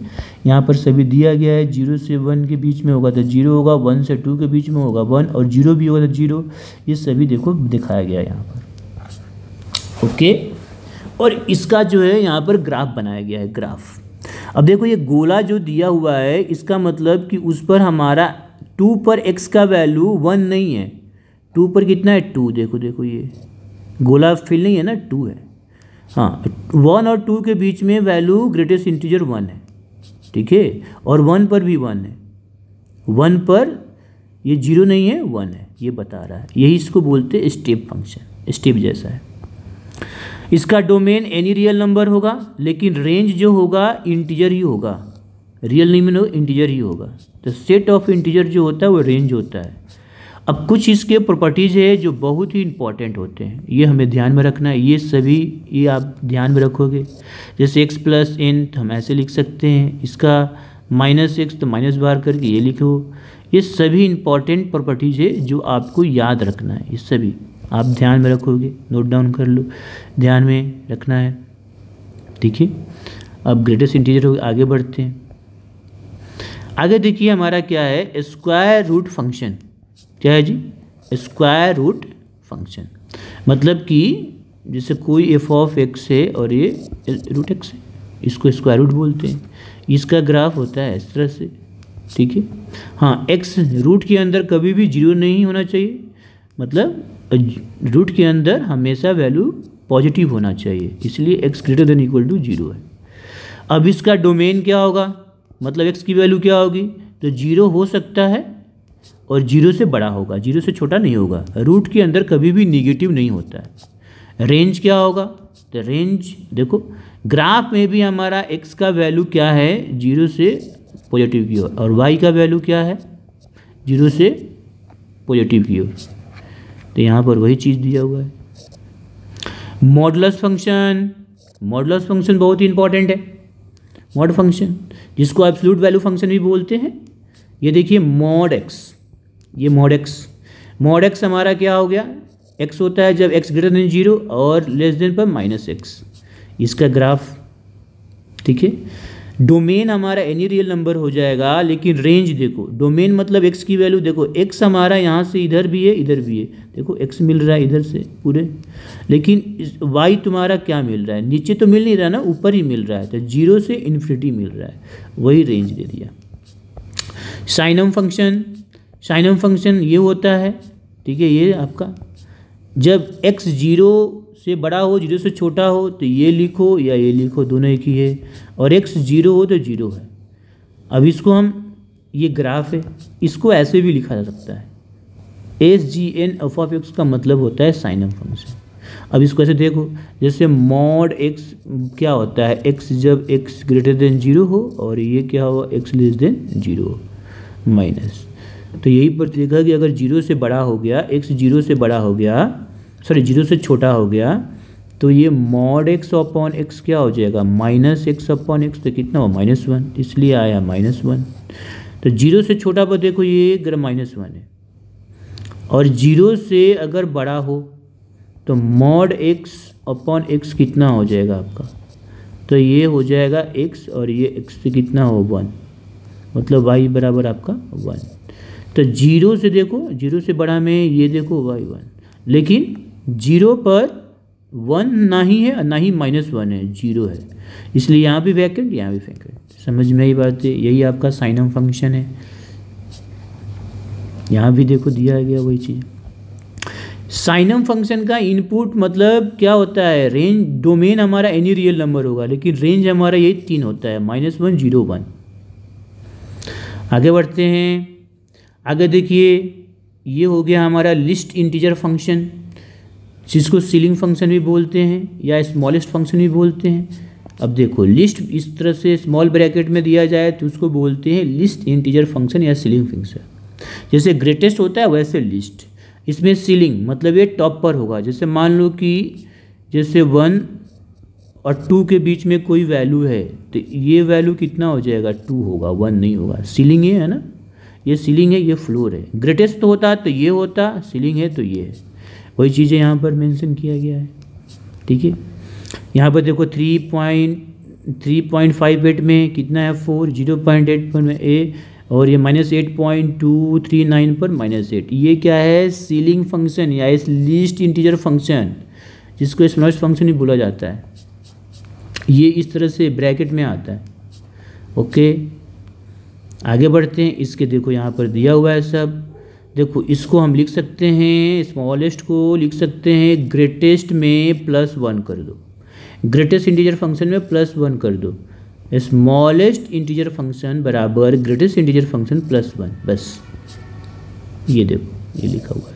यहाँ पर सभी दिया गया है, 0 से 1 के बीच में होगा तो 0 होगा, 1 से 2 के बीच में होगा 1, और 0 भी होगा तो 0। ये सभी देखो दिखाया गया है यहाँ पर, ओके। और इसका जो है यहाँ पर ग्राफ बनाया गया है, ग्राफ। अब देखो ये गोला जो दिया हुआ है, इसका मतलब कि उस पर हमारा 2 पर x का वैल्यू 1 नहीं है, 2 पर कितना है 2, देखो ये गोला फिल नहीं है ना, 2 है, हाँ। 1 और 2 के बीच में वैल्यू ग्रेटेस्ट इंटीजर 1 है, ठीक है, और 1 पर भी 1 है, 1 पर ये 0 नहीं है 1 है, ये बता रहा है। यही इसको बोलते हैं स्टेप फंक्शन, स्टेप जैसा है। इसका डोमेन एनी रियल नंबर होगा, लेकिन रेंज जो होगा इंटीजर ही होगा, रियल नहीं में इंटीजर ही होगा। तो सेट ऑफ इंटीजर जो होता है वो रेंज होता है। अब कुछ इसके प्रॉपर्टीज़ है जो बहुत ही इंपॉर्टेंट होते हैं, ये हमें ध्यान में रखना है। ये सभी ये आप ध्यान में रखोगे, जैसे x + n तो हम ऐसे लिख सकते हैं, इसका -x तो माइनस बार करके ये लिखो। ये सभी इंपॉर्टेंट प्रॉपर्टीज़ है जो आपको याद रखना है, ये सभी आप ध्यान में रखोगे, नोट डाउन कर लो, ध्यान में रखना है, ठीक है। अब ग्रेटेस्ट इंटीजर आगे बढ़ते हैं। आगे देखिए हमारा क्या है, स्क्वायर रूट फंक्शन। क्या है जी, स्क्वायर रूट फंक्शन, मतलब कि जैसे कोई f(x) है और ये √x है, इसको स्क्वायर रूट बोलते हैं। इसका ग्राफ होता है इस तरह से, ठीक है। हाँ, x रूट के अंदर कभी भी 0 नहीं होना चाहिए, मतलब रूट के अंदर हमेशा वैल्यू पॉजिटिव होना चाहिए, इसलिए x > 0 है। अब इसका डोमेन क्या होगा, मतलब x की वैल्यू क्या होगी, तो 0 हो सकता है और 0 से बड़ा होगा, 0 से छोटा नहीं होगा। रूट के अंदर कभी भी निगेटिव नहीं होता है। रेंज क्या होगा, तो रेंज देखो ग्राफ में भी हमारा x का वैल्यू क्या है, 0 से पॉजिटिव की ओर, और y का वैल्यू क्या है 0 से पॉजिटिव की ओर। तो यहाँ पर वही चीज़ दिया हुआ है। मॉडुलस फंक्शन, मॉडुलस फंक्शन बहुत ही इंपॉर्टेंट है। मॉड फंक्शन जिसको एब्सोल्यूट वैल्यू फंक्शन भी बोलते हैं। ये देखिए मॉड x, ये मॉड x हमारा क्या हो गया, x होता है जब x ग्रेटर देन 0 और लेस देन पर -x, इसका ग्राफ। ठीक है, डोमेन हमारा एनी रियल नंबर हो जाएगा, लेकिन रेंज देखो, डोमेन मतलब x की वैल्यू देखो, x हमारा यहाँ से इधर भी है इधर भी है, देखो x मिल रहा है इधर से पूरे, लेकिन y तुम्हारा क्या मिल रहा है, नीचे तो मिल नहीं रहा ना, ऊपर ही मिल रहा है, तो 0 से इन्फिनिटी मिल रहा है, वही रेंज दे दिया। साइनम फंक्शन, साइनम फंक्शन ये होता है, ठीक है, ये आपका जब x 0 से बड़ा हो 0 से छोटा हो तो ये लिखो या ये लिखो, दोनों एक ही है, और x 0 हो तो 0 है। अब इसको हम, ये ग्राफ है, इसको ऐसे भी लिखा जा सकता है, SGN f(x) का मतलब होता है साइनम फंक्शन। अब इसको ऐसे देखो, जैसे मॉड x क्या होता है, x जब x ग्रेटर देन 0 हो, और ये क्या हो x लेस देन 0 हो, माइनस। तो यही पर देखा कि अगर 0 से बड़ा हो गया, x 0 से बड़ा हो गया, सॉरी 0 से छोटा हो गया, तो ये मॉड x अपॉन x क्या हो जाएगा, -x अपॉन x, तो कितना हो -1, इसलिए आया -1। तो 0 से छोटा पर देखो ये -1 है, और 0 से अगर बड़ा हो तो मॉड x अपॉन x कितना हो जाएगा आपका, तो ये हो जाएगा x, और ये x से कितना हो 1, मतलब y बराबर आपका 1। तो 0 से देखो, 0 से बड़ा में ये देखो y 1, लेकिन 0 पर 1 ना ही है ना ही -1 है, 0 है, इसलिए यहाँ भी वैकेंट यहाँ भी वैकेंट। समझ में आई बात है, यही आपका साइनम फंक्शन है। यहाँ भी देखो दिया गया वही चीज़। साइनम फंक्शन का इनपुट मतलब क्या होता है, रेंज, डोमेन हमारा एनी रियल नंबर होगा, लेकिन रेंज हमारा यही 3 होता है, -1 0 1। आगे बढ़ते हैं, आगे देखिए, ये हो गया हमारा लिस्ट इंटीजर फंक्शन, जिसको सीलिंग फंक्शन भी बोलते हैं या स्मॉलेस्ट फंक्शन भी बोलते हैं। अब देखो लिस्ट इस तरह से स्मॉल ब्रैकेट में दिया जाए तो उसको बोलते हैं लिस्ट इंटीजर फंक्शन या सीलिंग फंक्शन। जैसे ग्रेटेस्ट होता है वैसे लिस्ट, इसमें सीलिंग मतलब ये टॉप पर होगा। जैसे मान लो कि जैसे 1 और 2 के बीच में कोई वैल्यू है, तो ये वैल्यू कितना हो जाएगा, 2 होगा, 1 नहीं होगा। सीलिंग ये है ना, ये सीलिंग है, ये फ्लोर है। ग्रेटेस्ट तो होता तो ये होता, सीलिंग है तो ये है, वही चीज़ें यहाँ पर मेंशन किया गया है। ठीक है, यहाँ पर देखो 3.58 में कितना है 4, 0.8 पर में a, और ये -8.239 पर -8, ये क्या है, सीलिंग फंक्शन या इस लिस्ट इंटीजर फंक्शन, जिसको स्मॉलेस्ट फंक्शन भी बोला जाता है। ये इस तरह से ब्रैकेट में आता है। ओके, आगे बढ़ते हैं। इसके देखो यहाँ पर दिया हुआ है सब, देखो इसको हम लिख सकते हैं, स्मॉलेस्ट को लिख सकते हैं ग्रेटेस्ट में +1 कर दो, ग्रेटेस्ट इंटीजर फंक्शन में +1 कर दो, स्मॉलेस्ट इंटीजर फंक्शन बराबर ग्रेटेस्ट इंटीजर फंक्शन +1, बस ये देखो ये लिखा हुआ है,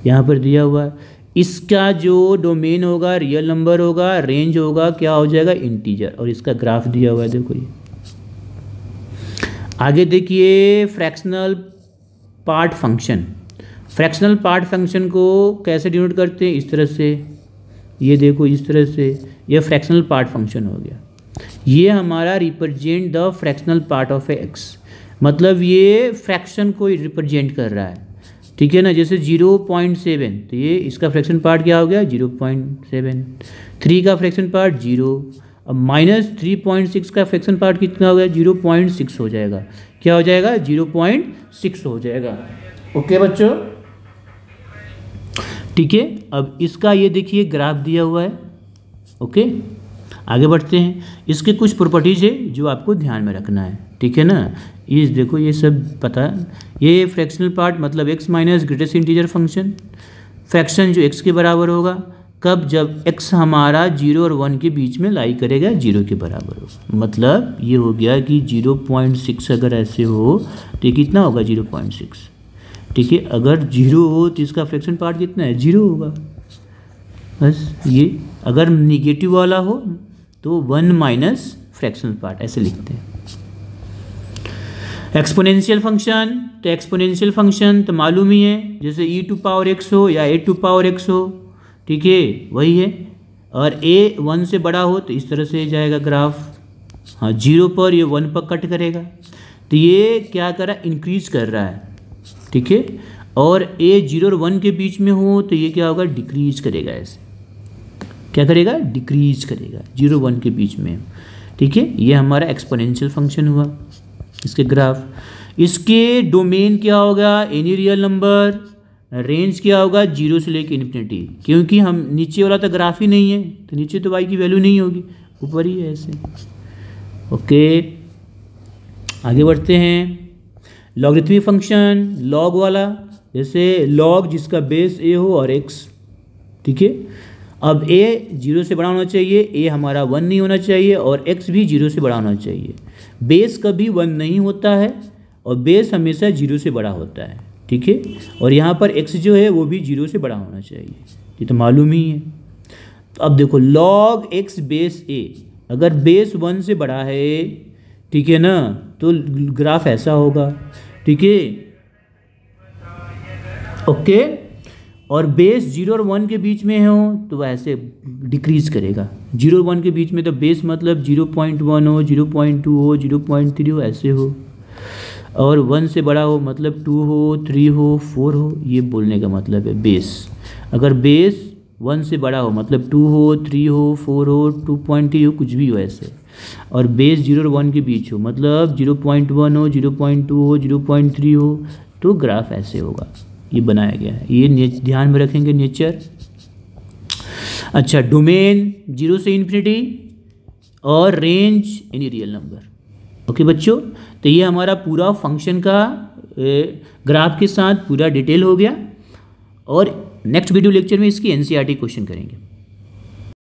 यहाँ पर दिया हुआ है। इसका जो डोमेन होगा रियल नंबर होगा, रेंज होगा क्या हो जाएगा, इंटीजर, और इसका ग्राफ दिया हुआ है देखो ये। आगे देखिए fractional part function. Fractional part function को कैसे डिनोट करते हैं, इस तरह से, ये देखो इस तरह से, ये फ्रैक्शनल पार्ट फंक्शन हो गया। ये हमारा represent the fractional part of X, मतलब ये फ्रैक्शन को रिप्रेजेंट कर रहा है। ठीक है ना, जैसे 0.7, तो ये इसका फ्रैक्शन पार्ट क्या हो गया 0.7, 3 का फ्रैक्शन पार्ट 0, अब -3.6 का फ्रैक्शन पार्ट कितना हो गया 0.6 हो जाएगा, क्या हो जाएगा 0.6 हो जाएगा। ओके बच्चों, ठीक है। अब इसका ये देखिए ग्राफ दिया हुआ है। ओके, आगे बढ़ते हैं। इसके कुछ प्रॉपर्टीज है जो आपको ध्यान में रखना है, ठीक है ना। ये देखो ये सब पता, ये फ्रैक्शनल पार्ट मतलब x minus greatest integer function, fraction जो x के बराबर होगा कब, जब x हमारा 0 और 1 के बीच में लाई करेगा 0 के बराबर होगा। मतलब ये हो गया कि 0.6 अगर ऐसे हो तो ये कितना होगा 0.6, ठीक है। अगर 0 हो तो इसका फ्रैक्शन पार्ट कितना है 0 होगा, बस ये। अगर निगेटिव वाला हो तो 1 माइनस फ्रैक्शनल पार्ट, ऐसे लिखते हैं। एक्सपोनेंशियल फंक्शन, तो एक्सपोनेंशियल फंक्शन तो मालूम ही है, जैसे e टू पावर x हो या a टू पावर x हो, ठीक है वही है। और a 1 से बड़ा हो तो इस तरह से जाएगा ग्राफ, हाँ 0 पर ये 1 पर कट करेगा, तो ये क्या कर रहा है, इंक्रीज कर रहा है, ठीक है। और a 0 और 1 के बीच में हो तो ये क्या होगा, डिक्रीज करेगा, ऐसे क्या करेगा, डिक्रीज करेगा 0 1 के बीच में, ठीक है। ये हमारा एक्सपोनेंशियल फंक्शन हुआ, इसके ग्राफ। इसके डोमेन क्या होगा, एनी रियल नंबर, रेंज क्या होगा 0 से लेकर इन्फिनिटी, क्योंकि हम नीचे वाला तो ग्राफ ही नहीं है तो नीचे तो y की वैल्यू नहीं होगी, ऊपर ही है ऐसे। ओके आगे बढ़ते हैं। लॉगरिथमिक फंक्शन, लॉग वाला, जैसे लॉग जिसका बेस a हो और x, ठीक है। अब a 0 से बड़ा होना चाहिए, a हमारा 1 नहीं होना चाहिए, और x भी 0 से बड़ा होना चाहिए। बेस कभी 1 नहीं होता है और बेस हमेशा 0 से बड़ा होता है, ठीक है। और यहाँ पर x जो है वो भी 0 से बड़ा होना चाहिए, ये तो मालूम ही है। तो अब देखो log x बेस a, अगर बेस 1 से बड़ा है, ठीक है ना, तो ग्राफ ऐसा होगा, ठीक है, ओके। और बेस 0 और 1 के बीच में हो तो ऐसे डिक्रीज करेगा, 0 और 1 के बीच में तो बेस मतलब 0.1 हो, 0.2 हो, 0.3 हो, ऐसे हो। और 1 से बड़ा हो मतलब 2 हो, 3 हो, 4 हो, ये बोलने का मतलब है बेस। अगर बेस 1 से बड़ा हो मतलब 2 हो, 3 हो, 4 हो, 2.3 हो, कुछ भी हो ऐसे। और बेस 0 और 1 के बीच हो मतलब 0.1 हो, 0.2 हो, 0.3 हो, तो ग्राफ ऐसे होगा, ये बनाया गया है, ये ध्यान में रखेंगे नेचर। अच्छा, डोमेन 0 से इन्फिनिटी और range any real number. Okay बच्चों, तो ये हमारा पूरा फंक्शन का ग्राफ के साथ पूरा डिटेल हो गया, और नेक्स्ट वीडियो लेक्चर में इसकी एनसीईआरटी क्वेश्चन करेंगे।